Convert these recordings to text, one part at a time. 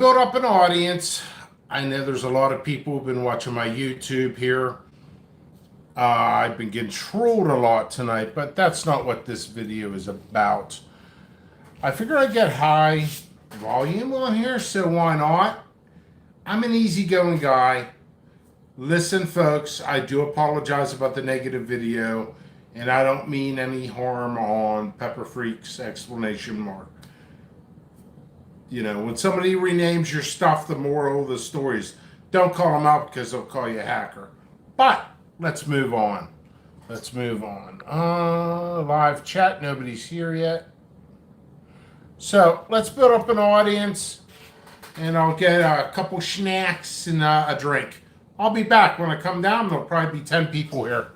Build up an audience. I know there's a lot of people who've been watching my YouTube here. I've been getting trolled a lot tonight, but that's not what this video is about. I figure I get high volume on here, so why not? I'm an easygoing guy. Listen, folks, I do apologize about the negative video, and I don't mean any harm on Pepper Freak's exclamation mark. You know, when somebody renames your stuff, the moral of the story is don't call them out because they'll call you a hacker. But let's move on. Let's move on. Live chat, nobody's here yet. So let's build up an audience, and I'll get a couple snacks and a drink. I'll be back. When I come down, there'll probably be 10 people here.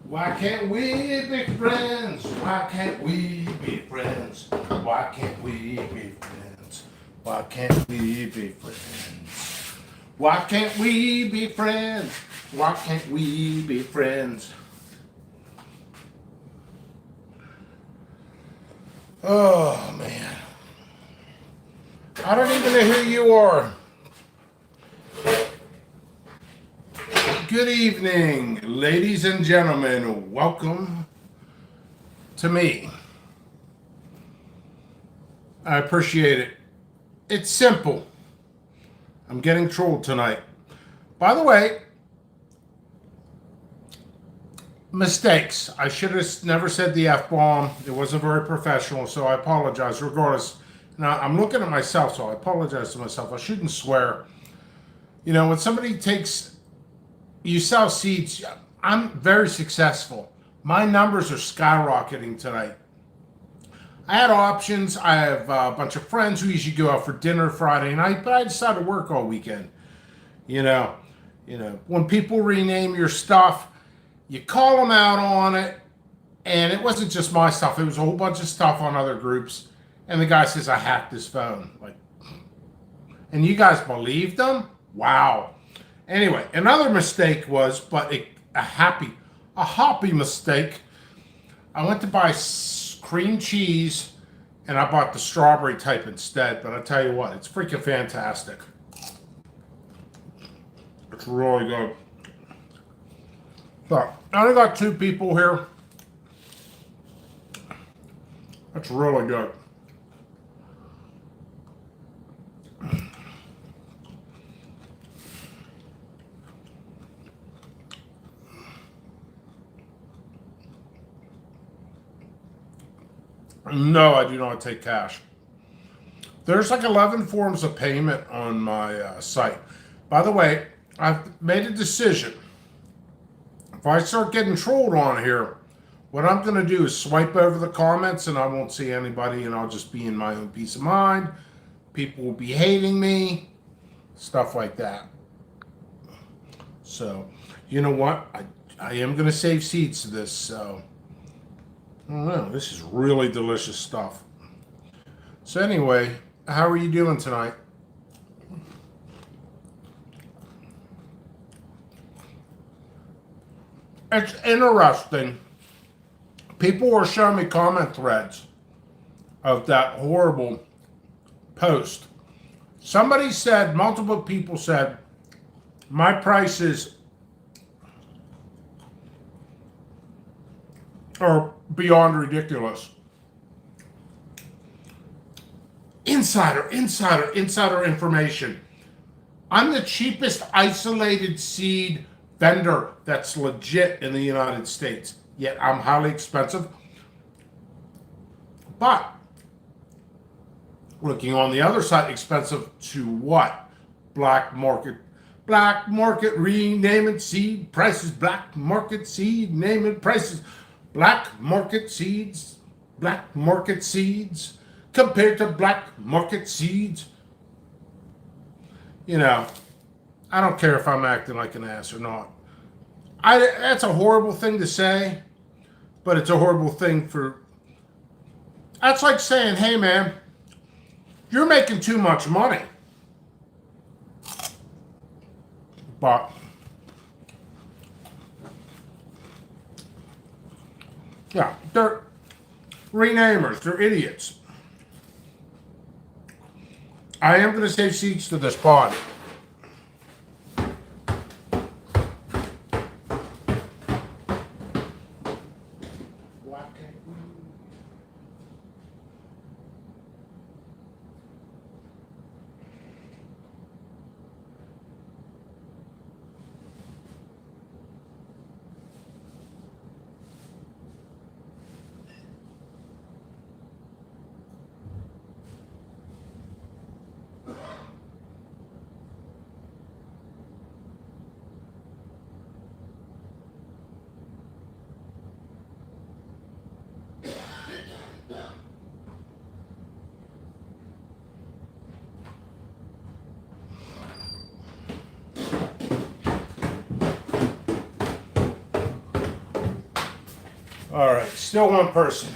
Why can't we be friends? Why can't we be friends? Why can't we be friends? Why can't we be friends? Why can't we be friends? Why can't we be friends? Oh, man. I don't even know who you are. Good evening, ladies and gentlemen. Welcome to me. I appreciate it. It's simple. I'm getting trolled tonight. By the way, mistakes. I should have never said the F-bomb. It wasn't very professional, so I apologize regardless. Now, I'm looking at myself, so I apologize to myself. I shouldn't swear. You know, when somebody takes... You sell seeds. I'm very successful. My numbers are skyrocketing tonight. I had options. I have a bunch of friends who usually go out for dinner Friday night, but I decided to work all weekend. You know, when people rename your stuff, you call them out on it, and it wasn't just my stuff. It was a whole bunch of stuff on other groups, and the guy says I hacked his phone. Like, and you guys believed them? Wow. Anyway, another mistake was, but a happy mistake. I went to buy cream cheese, and I bought the strawberry type instead. But I tell you what, it's freaking fantastic. It's really good. So I only got 2 people here. That's really good. No, I do not take cash. There's like 11 forms of payment on my site. By the way, I've made a decision. If I start getting trolled on here, what I'm going to do is swipe over the comments and I won't see anybody and I'll just be in my own peace of mind. People will be hating me, stuff like that. So, you know what? I am going to save seeds to this, so I don't know. This is really delicious stuff. So anyway, how are you doing tonight? It's interesting. People were showing me comment threads of that horrible post. Somebody said, multiple people said, my prices are beyond ridiculous. Insider information. I'm the cheapest isolated seed vendor that's legit in the United States. Yet I'm highly expensive. But looking on the other side, expensive to what? Black market renaming seed prices, black market seed naming prices, black market seeds compared to black market seeds. You know, I don't care if I'm acting like an ass or not. That's a horrible thing to say, but it's a horrible thing for... That's like saying, hey man, you're making too much money. But yeah, they're renamers, they're idiots. I am going to save seeds to this pod. All right, still one person.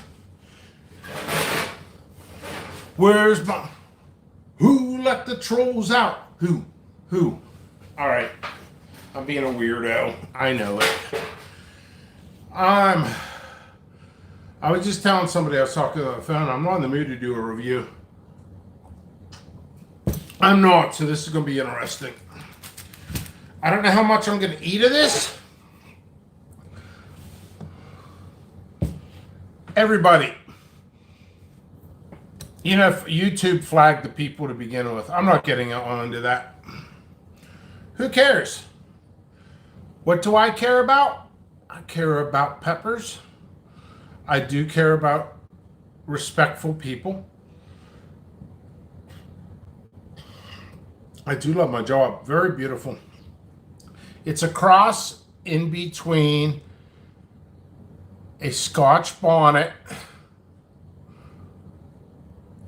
Where's my... Who let the trolls out? Who? All right, I'm being a weirdo. I know it. I was just telling somebody I was talking on the phone, I'm not in the mood to do a review. I'm not, so this is going to be interesting. I don't know how much I'm going to eat of this. Everybody, you know, if YouTube flagged the people to begin with. I'm not getting onto that. Who cares? What do I care about? I care about peppers. I do care about respectful people. I do love my job. Very beautiful. It's a cross in between a Scotch bonnet,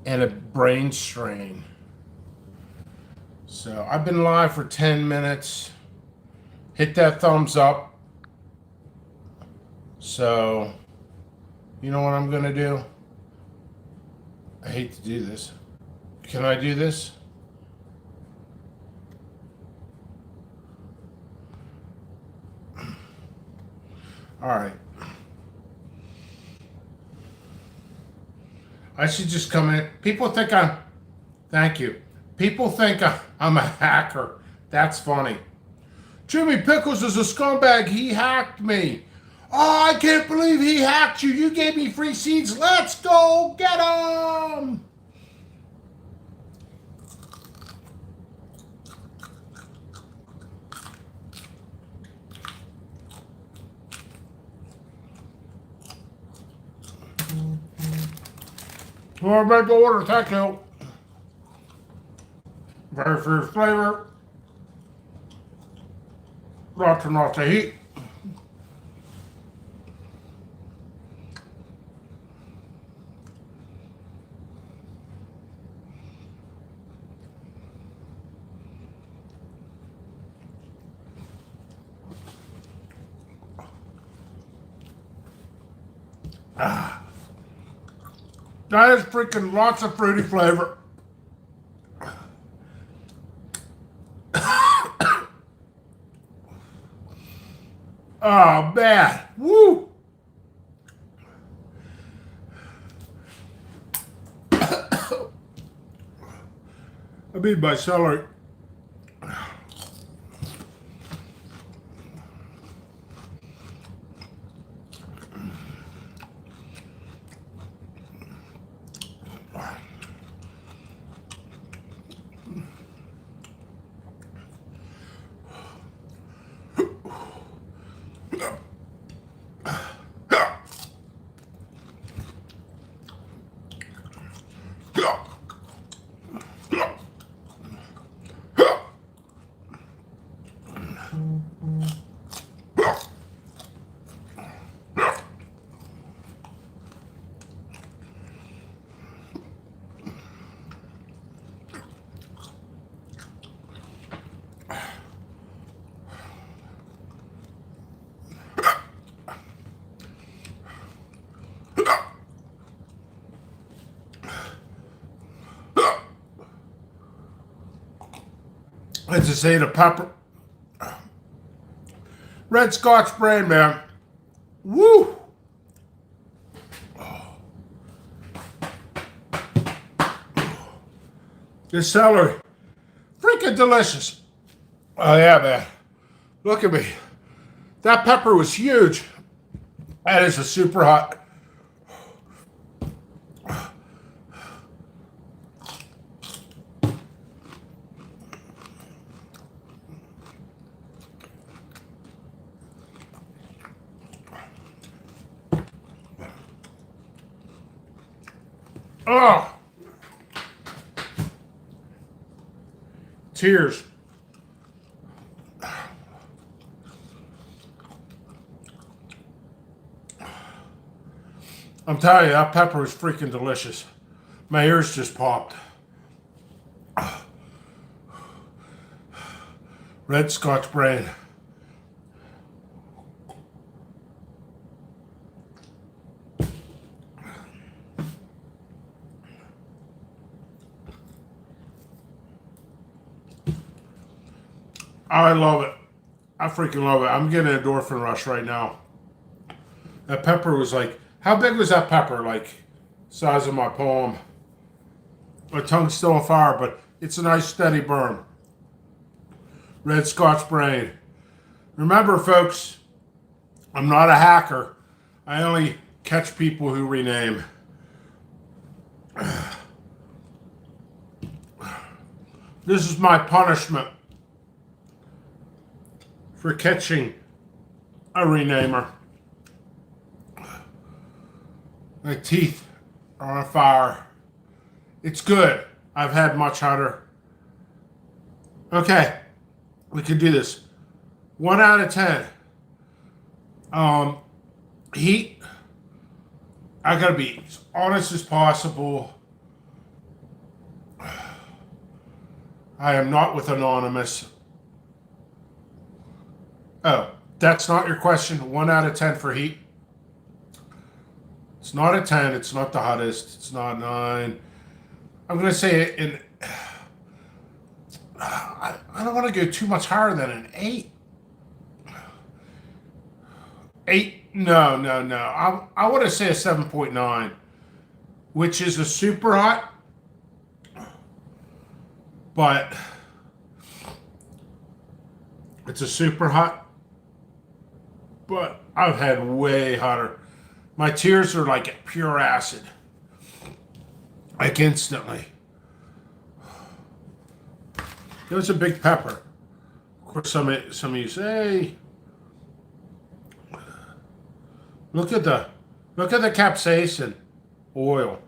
and a brain strain. So I've been live for 10 minutes. Hit that thumbs up. So, you know what I'm going to do? I hate to do this. Can I do this? All right. I should just come in. People think thank you. People think I'm a hacker. That's funny. Jimmy Pickles is a scumbag. He hacked me. Oh, I can't believe he hacked you. You gave me free seeds. Let's go get him. Well, I made the order. Thank you. Very first flavor. Lots and lots of heat. That is freaking lots of fruity flavor. Oh, man. Woo! I mean my celery. Let's just say the pepper. Red Scotch brand, man. Woo! This celery. Freaking delicious. Oh, yeah, man. Look at me. That pepper was huge. That is a super hot. Oh! Tears. I'm telling you, that pepper is freaking delicious. My ears just popped. Red Scotch brand. I love it. I freaking love it. I'm getting an endorphin rush right now. That pepper was like, how big was that pepper? Like, size of my palm. My tongue's still on fire, but it's a nice steady burn. Red Scotch brand. Remember, folks, I'm not a hacker. I only catch people who rename. This is my punishment for catching a renamer. My teeth are on fire. It's good. I've had much hotter. Okay, we can do this. 1 out of 10. Heat, I gotta be as honest as possible. I am not with Anonymous. Oh, that's not your question. 1 out of 10 for heat. It's not a 10. It's not the hottest. It's not 9. I'm going to say it in. I don't want to go too much higher than an 8. 8? No, no, no. I want to say a 7.9, which is a super hot. But it's a super hot. But I've had way hotter. My tears are like pure acid. Like instantly. It was a big pepper. Of course, some of you say, look at the capsaicin oil.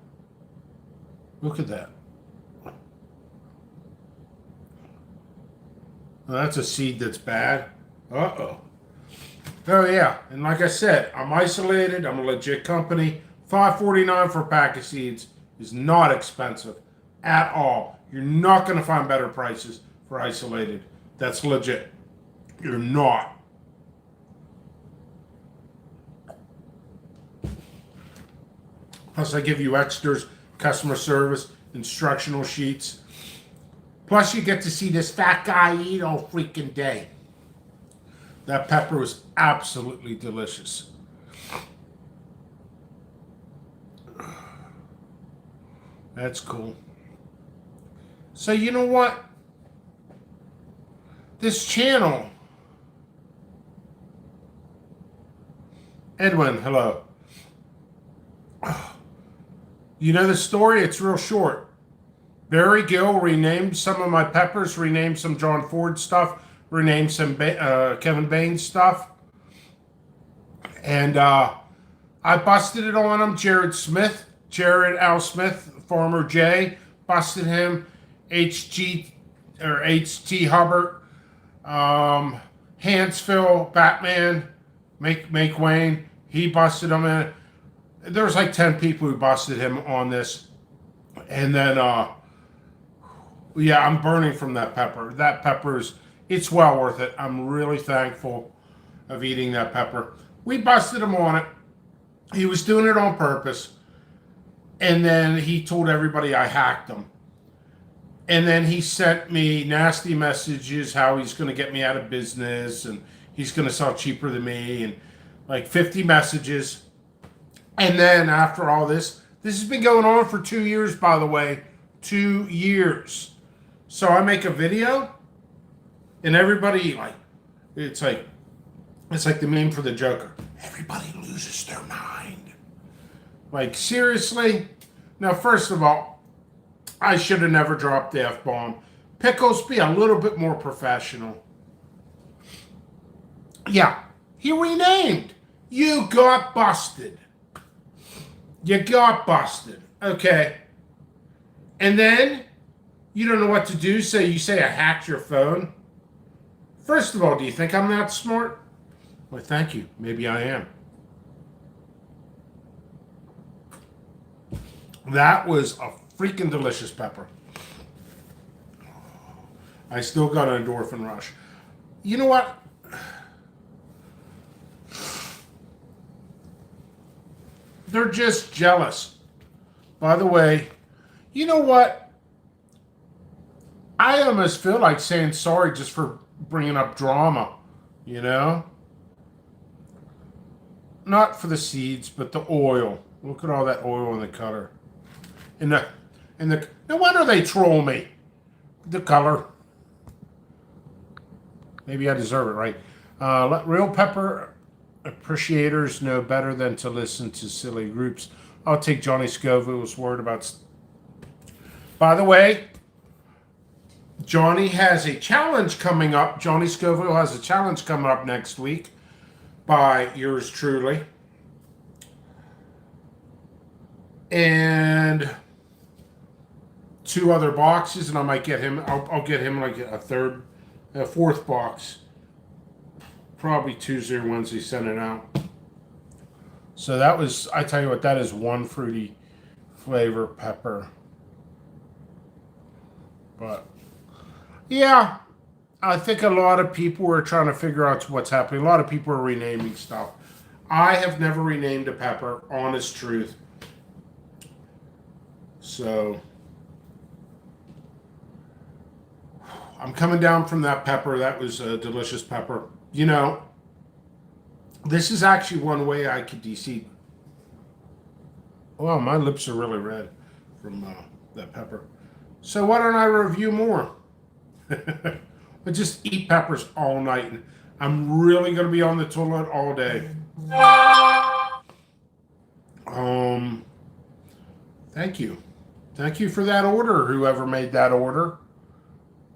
Look at that. Well, that's a seed that's bad. Uh-oh. Oh yeah, and like I said, I'm isolated. I'm a legit company. $5.49 for a pack of seeds is not expensive at all. You're not going to find better prices for isolated. That's legit. You're not. Plus, I give you extras, customer service, instructional sheets. Plus, you get to see this fat guy eat all freaking day. That pepper was absolutely delicious. That's cool. So you know what? This channel, Edwin, hello. You know the story? It's real short. Barry Gill renamed some of my peppers, renamed some John Ford stuff, renamed some Kevin Baines stuff. And I busted it on him. Jared Al Smith, Farmer J, busted him. HT Hubbard, Hansville, Batman, Make Wayne, he busted him in. There was like 10 people who busted him on this. And then, yeah, I'm burning from that pepper. That pepper's, it's well worth it. I'm really thankful of eating that pepper. We busted him on it. He was doing it on purpose. And then he told everybody I hacked him. And then he sent me nasty messages how he's going to get me out of business and he's going to sell cheaper than me and like 50 messages. And then after all this has been going on for 2 years, by the way. 2 years. So I make a video and everybody it's like the meme for the Joker. Everybody loses their mind. Like seriously? Now first of all, I should have never dropped the F-bomb. Pickles, be a little bit more professional. Yeah, he renamed. You got busted. You got busted. Okay. And then you don't know what to do, so you say I hacked your phone. First of all, do you think I'm that smart? Well, thank you. Maybe I am. That was a freaking delicious pepper. I still got an endorphin rush. You know what? They're just jealous. By the way, you know what? I almost feel like saying sorry just for bringing up drama, you know? Not for the seeds, but the oil. Look at all that oil in the cutter. No wonder they troll me. The color. Maybe I deserve it, right? Let real pepper appreciators know better than to listen to silly groups. I'll take Johnny Scoville's word about. By the way, Johnny has a challenge coming up. Johnny Scoville has a challenge coming up next week by yours truly. And 2 other boxes, and I might get him. I'll get him like a 4th box. Probably Tuesday or Wednesday, send it out. So that was, I tell you what, that is one fruity flavor pepper. But yeah, I think a lot of people are trying to figure out what's happening. A lot of people are renaming stuff. I have never renamed a pepper, honest truth. So I'm coming down from that pepper. That was a delicious pepper. You know, this is actually one way I could deceive. Wow, my lips are really red from that pepper. So why don't I review more? I just eat peppers all night. And I'm really going to be on the toilet all day. Thank you. Thank you for that order, whoever made that order.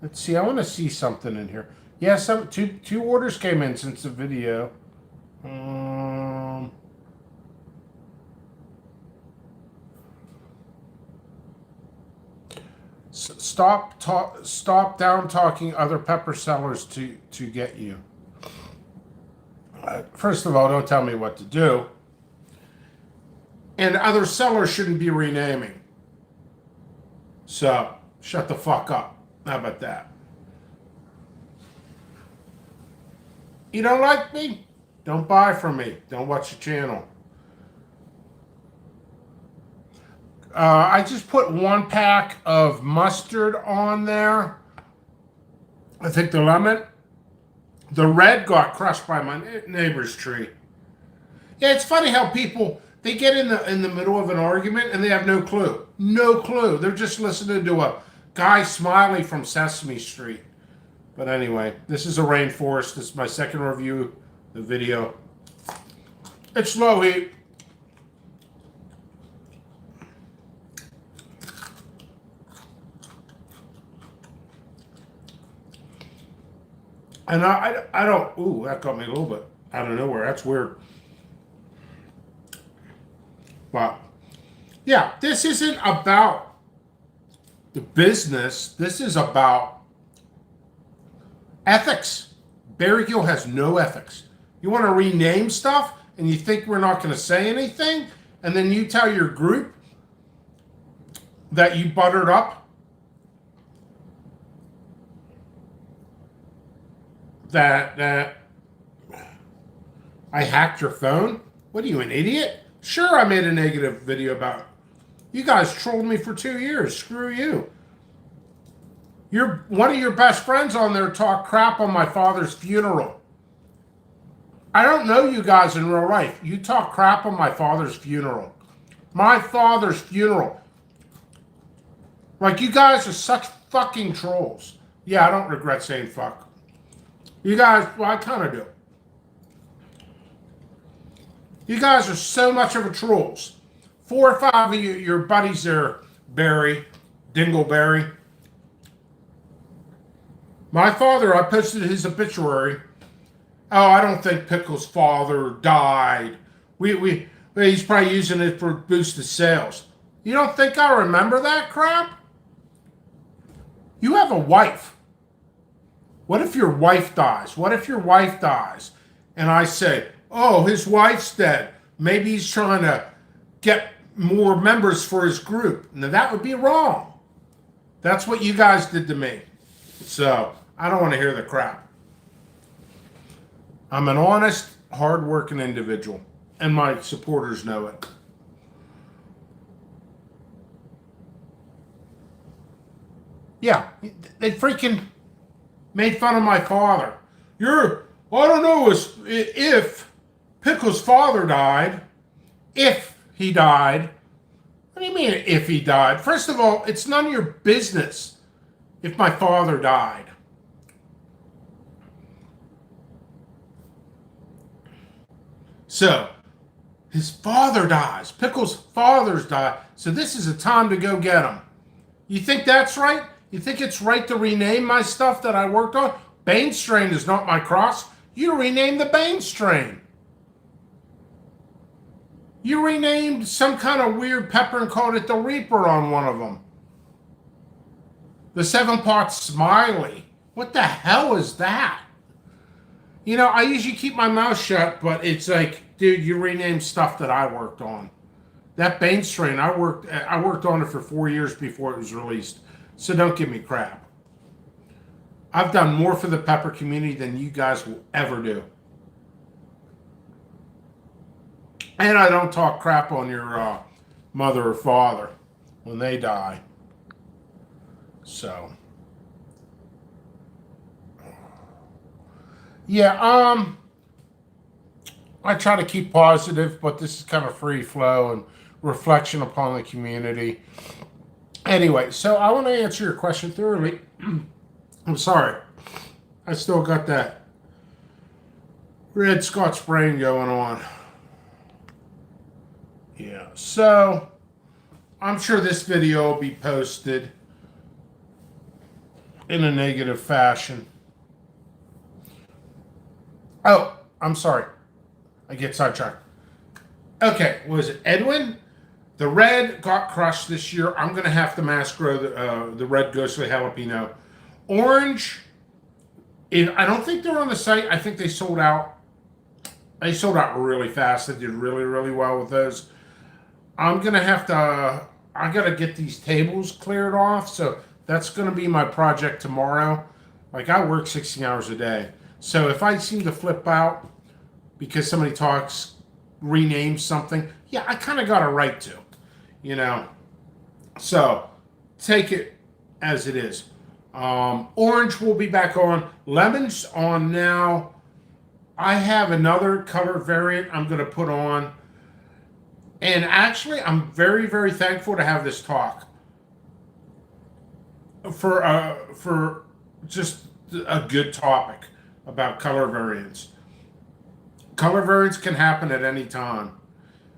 Let's see. I want to see something in here. Yeah, two orders came in since the video. Stop down talking other pepper sellers to get you. First of all, don't tell me what to do. And other sellers shouldn't be renaming. So shut the fuck up. How about that? You don't like me? Don't buy from me. Don't watch the channel. I just put 1 pack of mustard on there. I think the lemon. The red got crushed by my neighbor's tree. Yeah, it's funny how people, they get in the middle of an argument and they have no clue. No clue. They're just listening to a guy Smiley from Sesame Street. But anyway, this is a rainforest. This is my second review of the video. It's low heat. And I don't, ooh, that got me a little bit out of nowhere. That's weird. But, yeah, this isn't about the business. This is about ethics. Barry Gill has no ethics. You want to rename stuff and you think we're not going to say anything? And then you tell your group that you buttered up? That I hacked your phone? What are you, an idiot? Sure, I made a negative video about it. You guys trolled me for 2 years. Screw you. One of your best friends on there talked crap on my father's funeral. I don't know you guys in real life. You talk crap on my father's funeral. My father's funeral. Like, you guys are such fucking trolls. Yeah, I don't regret saying fuck. You guys, well, I kind of do. You guys are so much of a trolls. 4 or 5 of you, your buddies there, Barry, Dingleberry. My father, I posted his obituary. Oh, I don't think Pickle's father died. He's probably using it for boosted sales. You don't think I remember that crap? You have a wife. What if your wife dies? What if your wife dies? And I say, oh, his wife's dead. Maybe he's trying to get more members for his group. Now, that would be wrong. That's what you guys did to me. So, I don't want to hear the crap. I'm an honest, hard-working individual. And my supporters know it. Yeah, they freaking made fun of my father. I don't know if Pickle's father died. If he died. What do you mean if he died? First of all, it's none of your business if my father died. So, his father dies. Pickle's father's died. So this is a time to go get him. You think that's right? You think it's right to rename my stuff that I worked on? Bane strain is not my cross. You renamed the Bane strain. You renamed some kind of weird pepper and called it the Reaper on one of them. The 7-pot Smiley. What the hell is that? You know, I usually keep my mouth shut, but it's like dude, you renamed stuff that I worked on. That Bane strain, I worked on it for 4 years before it was released. So don't give me crap. I've done more for the pepper community than you guys will ever do. And I don't talk crap on your mother or father when they die. So, yeah, I try to keep positive, but this is kind of free flow and reflection upon the community. Anyway, so I want to answer your question thoroughly. I'm sorry. I still got that red Scotch brain going on. Yeah, so I'm sure this video will be posted in a negative fashion. Oh, I'm sorry. I get sidetracked. Okay, was it Edwin? The red got crushed this year. I'm going to have to mass grow the red ghostly jalapeno. Orange, I don't think they're on the site. I think they sold out. They sold out really fast. They did really, really well with those. I'm going to have to, I got to get these tables cleared off. So that's going to be my project tomorrow. Like, I work 16 hours a day. So if I seem to flip out because somebody renames something, yeah, I kind of got a right to, you know. So take it as it is. Orange will be back on. Lemon's on now. I have another color variant I'm going to put on. And actually, I'm very, very thankful to have this talk for just a good topic about color variants. Color variants can happen at any time.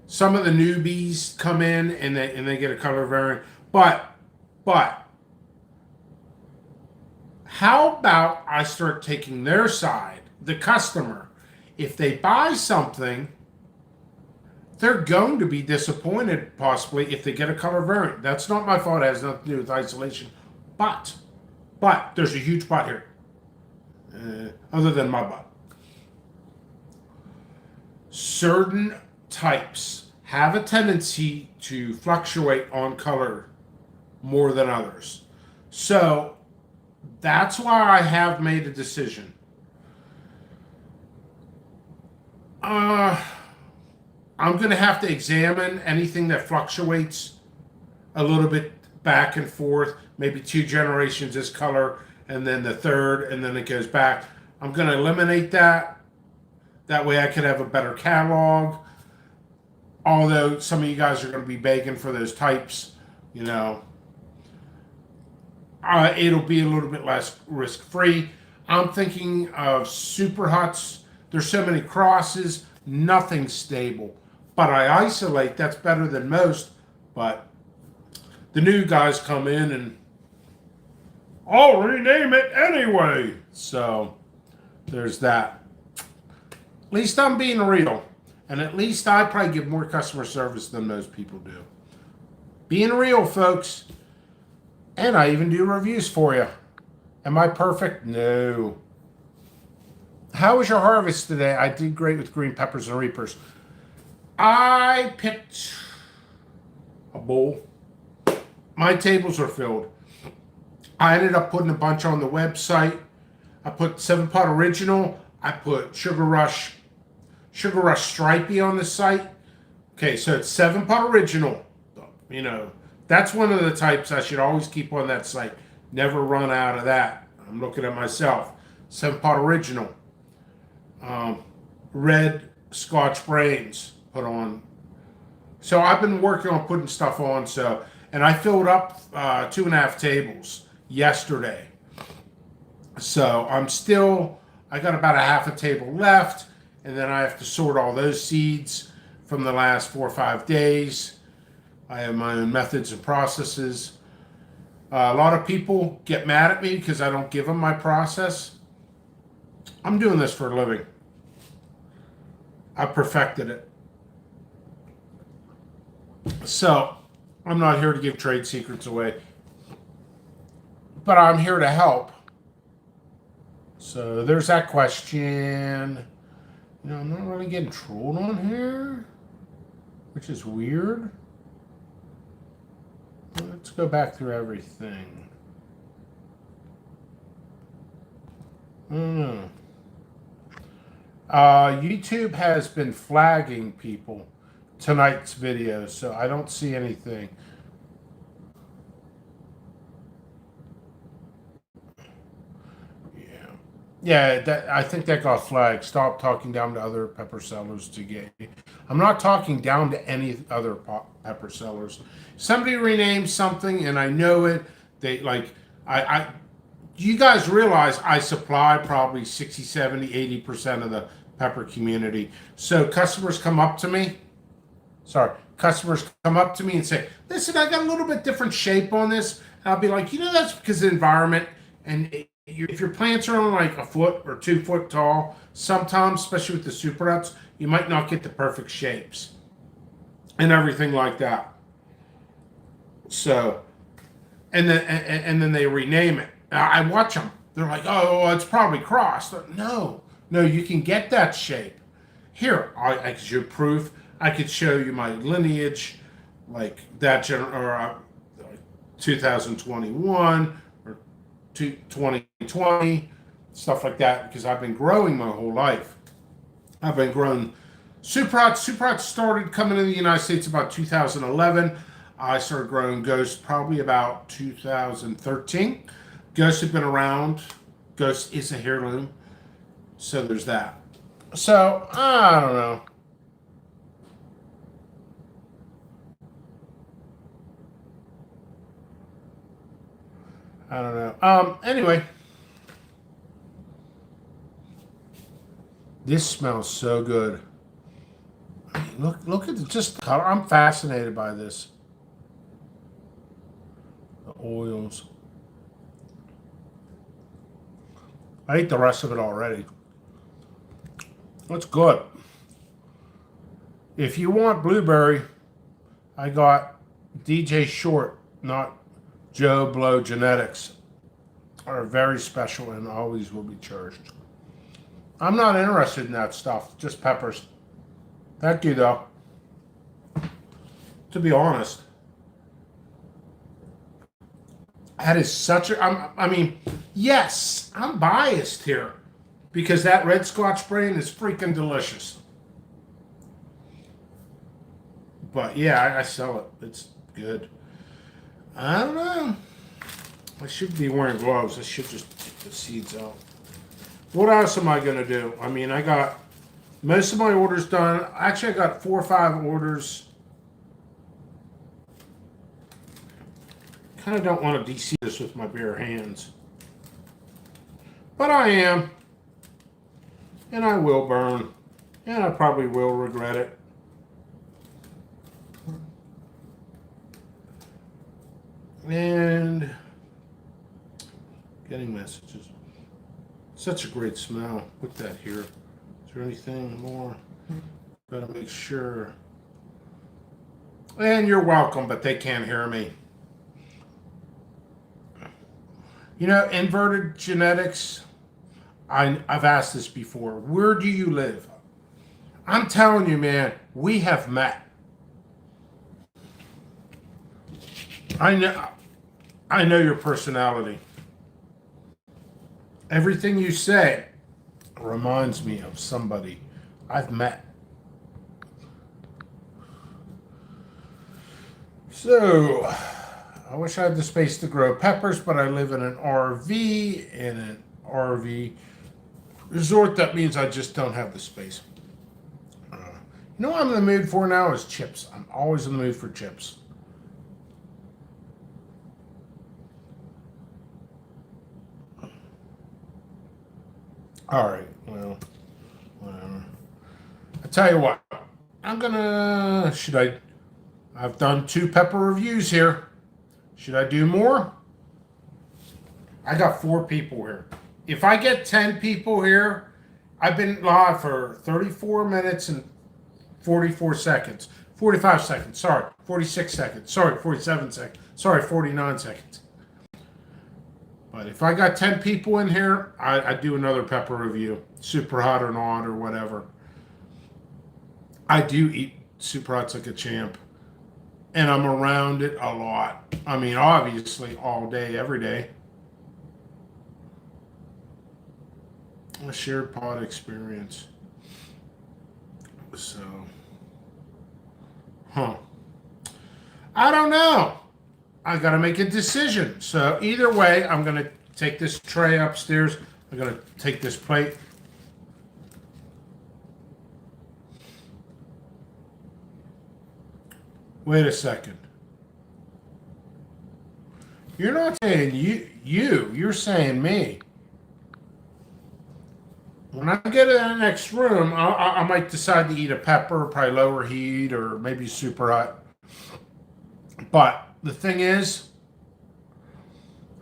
Some of the newbies come in and they get a color variant, but how about I start taking their side, the customer? If they buy something, they're going to be disappointed possibly if they get a color variant. That's not my fault. It has nothing to do with isolation. But there's a huge but here. Other than my butt. Certain types have a tendency to fluctuate on color more than others. So that's why I have made a decision. I'm going to have to examine anything that fluctuates a little bit back and forth, maybe 2 generations this color, and then the third, and then it goes back. I'm going to eliminate that. That way I could have a better catalog. Although some of you guys are going to be begging for those types, you know. It'll be a little bit less risk-free. I'm thinking of super huts. There's so many crosses, nothing stable. But I isolate, that's better than most. But the new guys come in and I'll rename it anyway. So there's that. At least I'm being real. And at least I probably give more customer service than most people do. Being real, folks. And I even do reviews for you. Am I perfect? No. How was your harvest today? I did great with green peppers and reapers. I picked a bowl. My tables are filled. I ended up putting a bunch on the website. I put 7-Pot Original. I put Sugar Rush Stripey on the site. Okay, so it's 7-Pot Original. You know, that's one of the types I should always keep on that site. Never run out of that. I'm looking at myself. 7-Pot Original. Red Scotch Brains put on. So I've been working on putting stuff on. And I filled up 2.5 tables yesterday. So I got about a half a table left. And then I have to sort all those seeds from the last 4 or 5 days. I have my own methods and processes. A lot of people get mad at me because I don't give them my process. I'm doing this for a living. I perfected it. So I'm not here to give trade secrets away. But I'm here to help. So there's that question. You know, I'm not really getting trolled on here, which is weird. Let's go back through everything. I don't know. YouTube has been flagging people tonight's video, so I don't see anything. Yeah, I think that got flagged. Stop talking down to other pepper sellers to get you. I'm not talking down to any other pepper sellers. Somebody renamed something and I know it. They like, I you guys realize I supply probably 60, 70, 80% of the pepper community. So customers come up to me. Customers come up to me and say, listen, I got a little bit different shape on this. And I'll be like, that's because of the environment. And if your plants are only like a foot or 2 foot tall, sometimes, especially with the super nuts, you might not get the perfect shapes and everything like that. So, and then they rename it. I watch them. They're like, oh, it's probably crossed. No, you can get that shape. Here, I could show proof. I could show you my lineage, like that, or 2021 or 2020, stuff like that, because I've been growing my whole life. I've been growing super hot. Super hot started coming in the United States about 2011. I started growing Ghost probably about 2013. Ghost had been around. Ghost is a heirloom. So there's that. So, I don't know. I don't know. Anyway. This smells so good. I mean, look at just the color. I'm fascinated by this. The oils. I ate the rest of it already. It's good. If you want blueberry, I got DJ Short, not Joe Blow Genetics, are very special and always will be charged. I'm not interested in that stuff, just peppers. Thank you, though. To be honest, that is such a. I mean, yes, I'm biased here because that red Scotch brand is freaking delicious. But yeah, I sell it. It's good. I don't know. I should be wearing gloves. I should just take the seeds out. What else am I going to do? I mean, I got most of my orders done. Actually, I got 4 or 5 orders. Kind of don't want to DC this with my bare hands. But I am. And I will burn. And I probably will regret it. And getting messages. Such a great smell. Put that here. Is there anything more? Gotta make sure. And you're welcome, but they can't hear me. You know, inverted genetics. I've asked this before. Where do you live? I'm telling you, man, we have met. I know your personality. Everything you say reminds me of somebody I've met. So, I wish I had the space to grow peppers, but I live in an RV, in an RV resort. That means I just don't have the space. You know what I'm in the mood for now is chips. I'm always in the mood for chips. All right, well, whatever. I tell you what, I've done 2 pepper reviews here. Should I do more? I got 4 people here. If I get 10 people here, I've been live for 34 minutes and 44 seconds. 45 seconds, sorry. 46 seconds, sorry. 47 seconds, sorry. 49 seconds. But if I got 10 people in here, I do another pepper review. Super hot or not or whatever. I do eat super hots like a champ, and I'm around it a lot. I mean, obviously, all day, every day. A shared pod experience. So, huh? I don't know. I got to make a decision. So either way, I'm gonna take this tray upstairs. I'm gonna take this plate. Wait a second. You're not saying you. You're saying me. When I get in the next room, I might decide to eat a pepper, probably lower heat, or maybe super hot. But the thing is,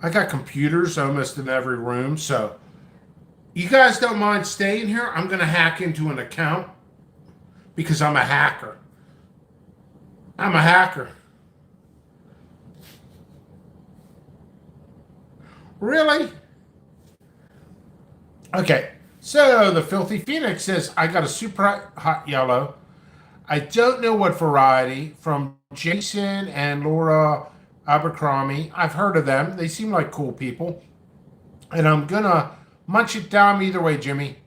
I got computers almost in every room, so you guys don't mind staying here? I'm gonna hack into an account because I'm a hacker. I'm a hacker. Really? Okay. So the Filthy Phoenix says, I got a super hot yellow. I don't know what variety from Jason and Laura Abercrombie. I've heard of them. They seem like cool people. And I'm gonna munch it down either way, Jimmy.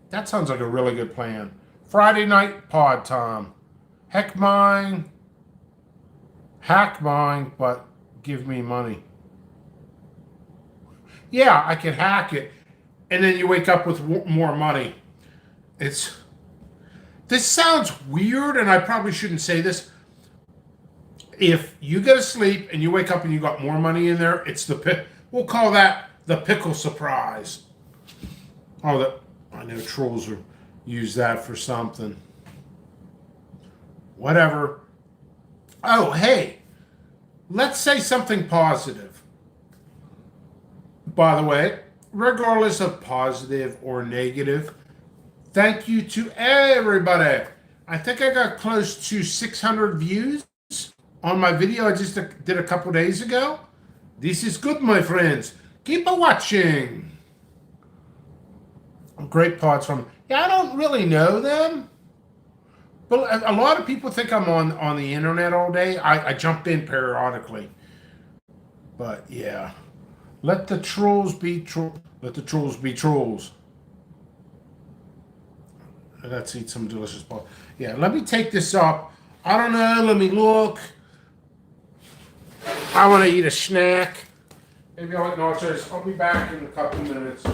That sounds like a really good plan. Friday night pod time. Heck mine. Hack mine, but give me money. Yeah, I could hack it. And then you wake up with more money. It's This sounds weird, and I probably shouldn't say this. If you go to sleep and you wake up and you got more money in there, it's we'll call that the pickle surprise. Oh, I know trolls will use that for something. Whatever. Oh, hey, let's say something positive. By the way, regardless of positive or negative, thank you to everybody. I think I got close to 600 views on my video I just did a couple days ago. This is good, my friends. Keep watching. Great pods from. Yeah, I don't really know them, but a lot of people think I'm on the internet all day. I jump in periodically, but yeah. Let the trolls be trolls. Let the trolls be trolls. Let's eat some delicious pod. Yeah, let me take this up. I don't know. Let me look. I want to eat a snack. Maybe I'll eat nachos. I'll be back in a couple minutes.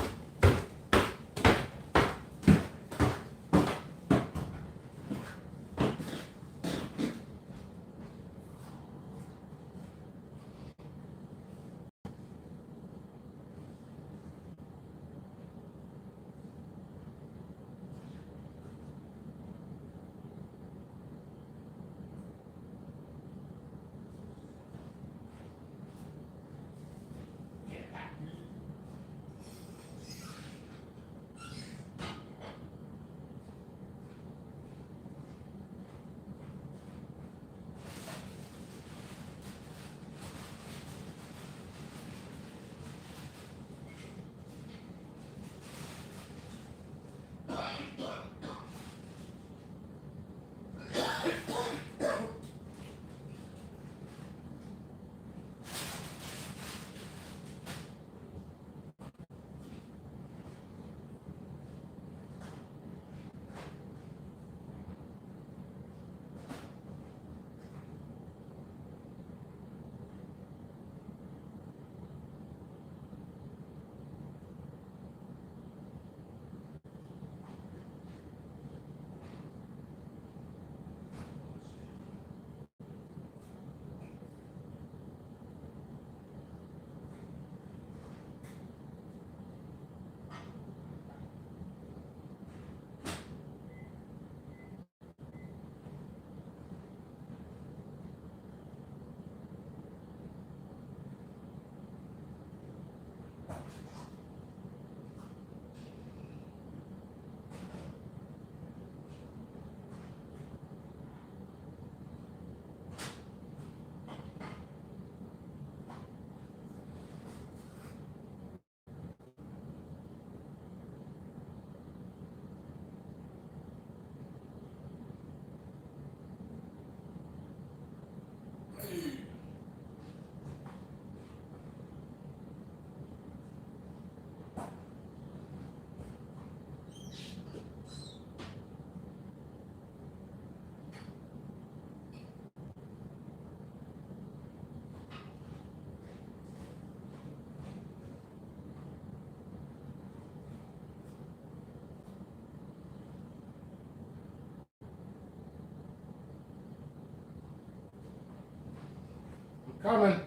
Coming.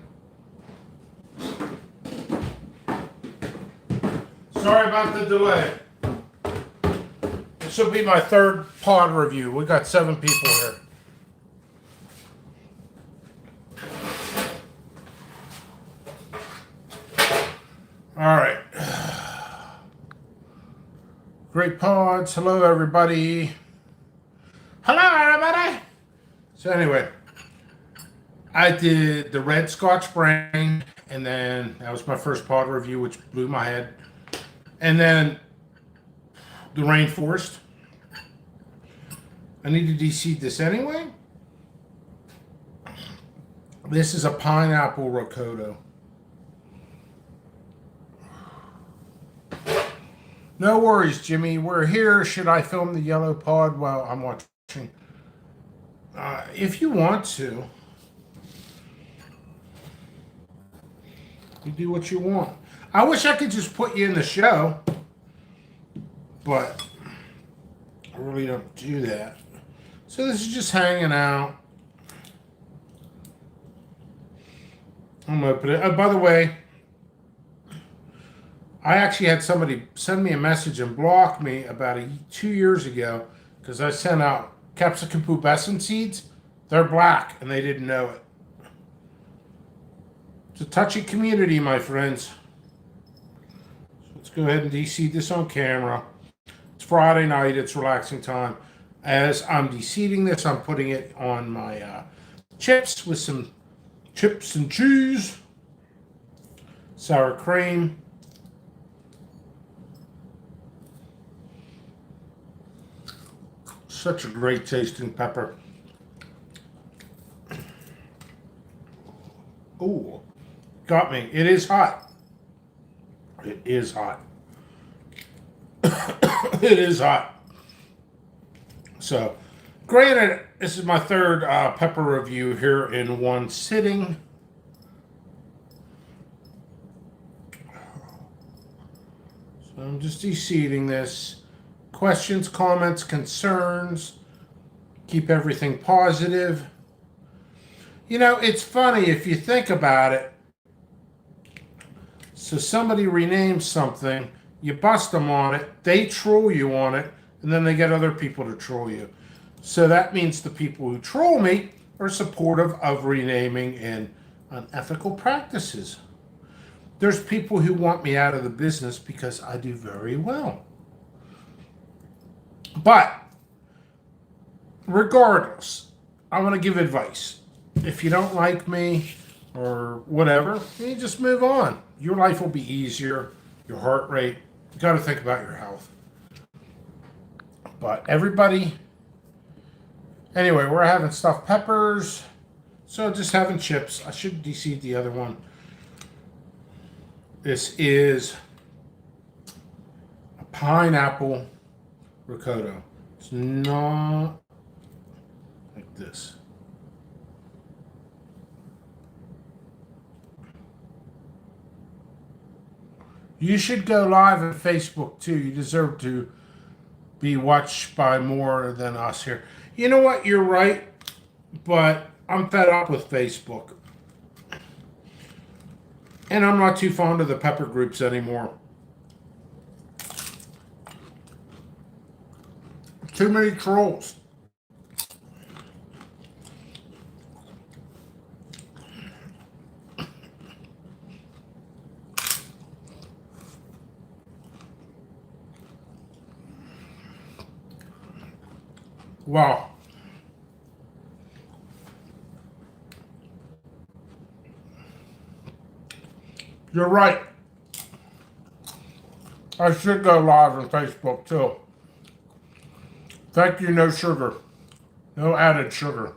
Sorry about the delay. This will be my third pod review. We got 7 people here. All right. Great pods. Hello, everybody. Hello, everybody. So anyway, I did the red Scotch brand, and then that was my first pod review, which blew my head. And then the rainforest. I need to de-seed this anyway. This is a pineapple Rocoto. No worries, Jimmy. We're here. Should I film the yellow pod while I'm watching? If you want to. You do what you want. I wish I could just put you in the show, but I really don't do that. So this is just hanging out. I'm gonna open it. Oh, by the way, I actually had somebody send me a message and block me about 2 years ago because I sent out capsicum pubescent seeds. They're black and they didn't know it. It's a touchy community, my friends. So let's go ahead and de-seed this on camera. It's Friday night. It's relaxing time. As I'm de-seeding this, I'm putting it on my chips with some chips and cheese, sour cream. Such a great tasting pepper. Ooh, got me. It is hot. It is hot. It is hot. So, granted, this is my third pepper review here in one sitting. So I'm just de-seeding this. Questions, comments, concerns. Keep everything positive. You know, it's funny if you think about it. So somebody renames something, you bust them on it, they troll you on it, and then they get other people to troll you. So that means the people who troll me are supportive of renaming and unethical practices. There's people who want me out of the business because I do very well. But regardless, I want to give advice. If you don't like me or whatever, you just move on. Your life will be easier. Your heart rate. You got to think about your health. But everybody, anyway, we're having stuffed peppers. So just having chips. I should de-seed the other one. This is a pineapple Rocoto. It's not like this. You should go live on Facebook too. You deserve to be watched by more than us here. You know what? You're right, but I'm fed up with Facebook. And I'm not too fond of the pepper groups anymore. Too many trolls. Wow. You're right. I should go live on Facebook too. Thank you, no sugar. No added sugar.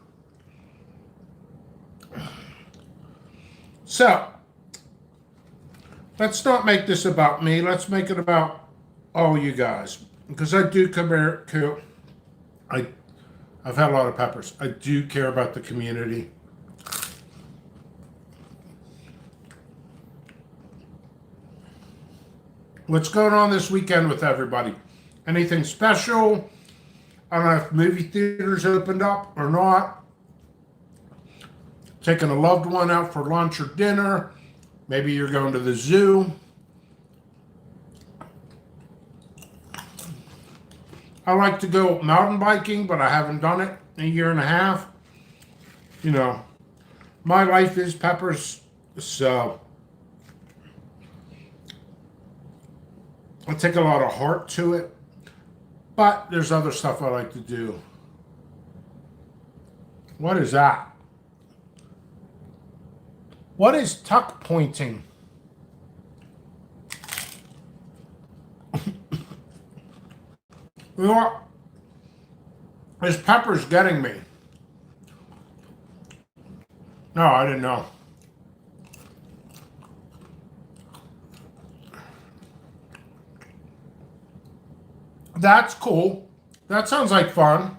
So, let's not make this about me. Let's make it about all you guys. Because I do care. I've had a lot of peppers. I do care about the community. What's going on this weekend with everybody? Anything special? I don't know if movie theaters opened up or not. taking a loved one out for lunch or dinner. Maybe you're going to the zoo. I like to go mountain biking, but I haven't done it in a year and a half. You know, my life is peppers, so I take a lot of heart to it. But there's other stuff I like to do. What is that? What is tuck pointing? You know what? This pepper's getting me. No, I didn't know. That's cool. That sounds like fun.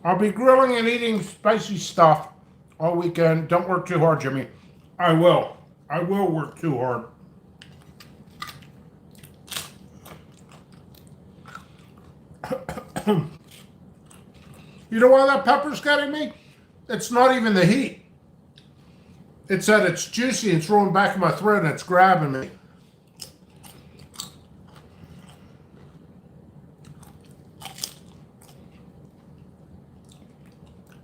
I'll be grilling and eating spicy stuff all weekend. Don't work too hard, Jimmy. I will. I will work too hard. You know why that pepper's getting me? It's not even the heat. It's that it's juicy and it's rolling back in my throat and it's grabbing me.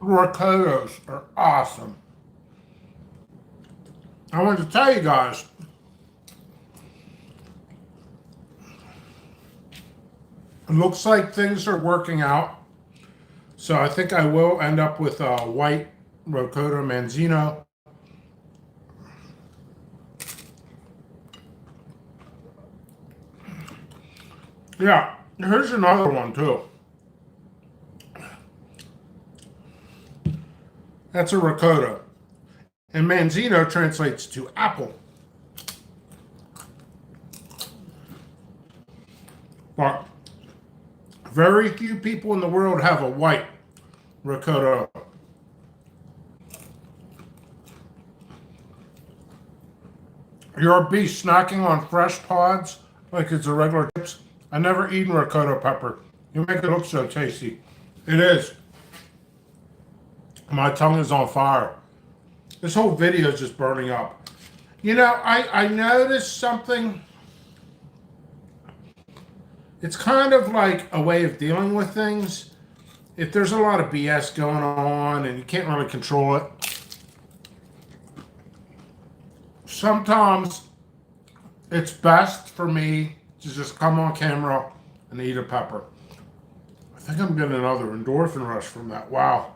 Ricotta's are awesome. I wanted to tell you guys, it looks like things are working out. So I think I will end up with a white ricotta Manzino. Yeah, here's another one too. That's a ricotta. And Manzino translates to apple. But very few people in the world have a white ricotta. You're a beast snacking on fresh pods like it's a regular chips. I never eaten ricotta pepper. You make it look so tasty. It is. My tongue is on fire. This whole video is just burning up. You know, I noticed something. It's kind of like a way of dealing with things. If there's a lot of BS going on and you can't really control it, sometimes it's best for me to just come on camera and eat a pepper. I think I'm getting another endorphin rush from that. Wow.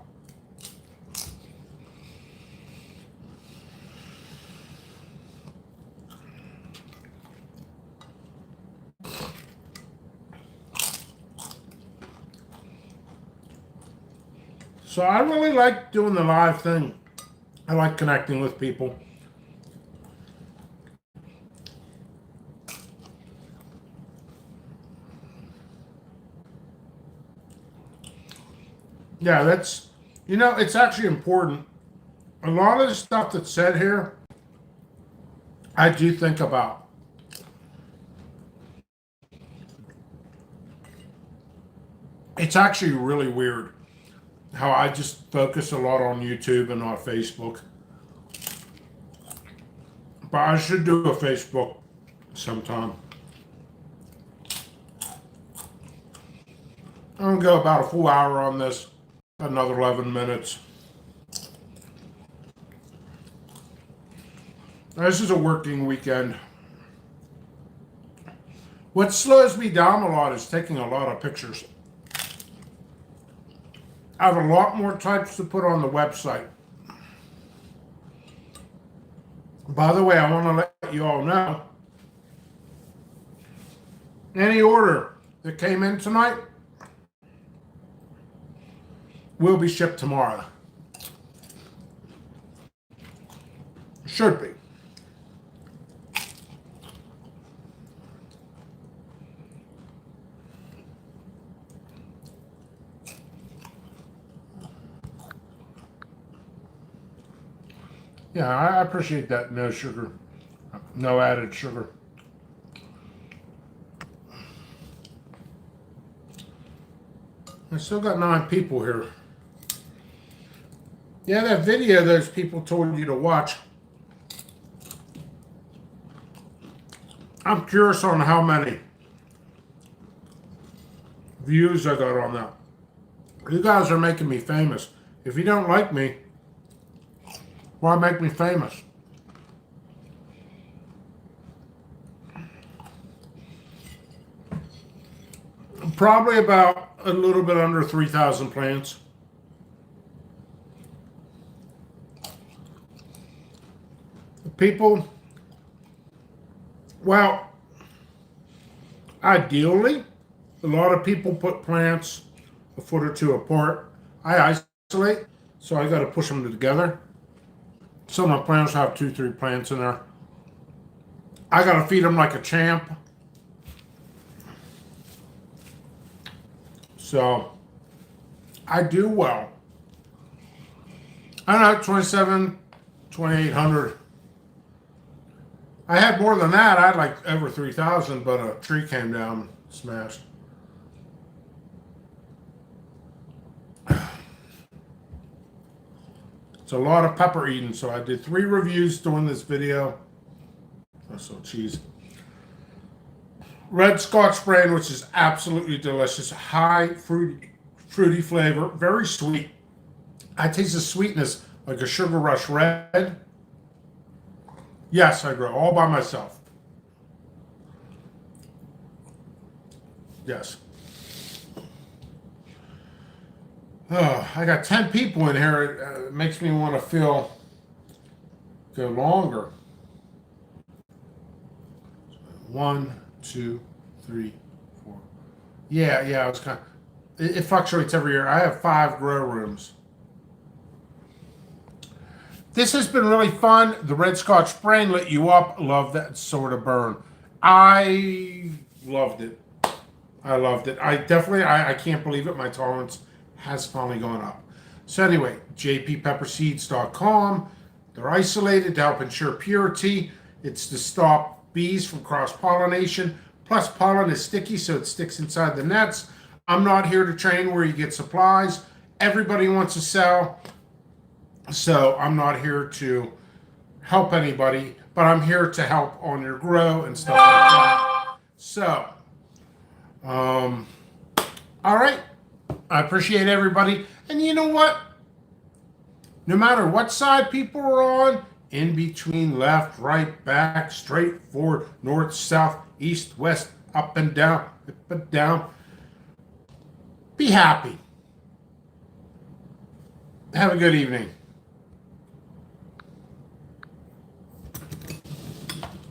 So I really like doing the live thing. I like connecting with people. Yeah, that's, you know, it's actually important. A lot of the stuff that's said here, I do think about. It's actually really weird how I just focus a lot on YouTube and on Facebook. But I should do a Facebook sometime. I'm going to go about a full hour on this, another 11 minutes. This is a working weekend. What slows me down a lot is taking a lot of pictures. I have a lot more types to put on the website. By the way, I want to let you all know, any order that came in tonight will be shipped tomorrow. Should be. Yeah, I appreciate that no sugar. No added sugar. I still got 9 people here. Yeah, that video those people told you to watch. I'm curious on how many views I got on that. You guys are making me famous. If you don't like me, why make me famous? Probably about a little bit under 3,000 plants. People, well, ideally, a lot of people put plants a foot or 2 apart. I isolate, so I got to push them together. Some of my plants have 2, 3 plants in there. I got to feed them like a champ. So I do well. I know, 27, 2,800. I had more than that. I had like over 3,000, but a tree came down and smashed. It's a lot of pepper eating, so I did 3 reviews during this video. Also cheese. Red Scotch brand, which is absolutely delicious. High fruity flavor, very sweet. I taste the sweetness like a Sugar Rush Red. Yes, I grow all by myself. Yes. Oh, I got 10 people in here. It makes me want to go longer. 1, 2, 3, 4. Yeah, I was it fluctuates every year. I have 5 grow rooms. This has been really fun. The Red Scotch Brain lit you up. Love that sort of burn. I loved it. I can't believe it. My tolerance has finally gone up. So anyway, jppepperseeds.com. They're isolated to help ensure purity. It's to stop bees from cross-pollination. Plus, pollen is sticky, so it sticks inside the nets. I'm not here to train where you get supplies. Everybody wants to sell. So I'm not here to help anybody, but I'm here to help on your grow and stuff like that. So, all right. I appreciate everybody. And you know what? No matter what side people are on, in between, left, right, back, straight, forward, north, south, east, west, up and down, be happy. Have a good evening.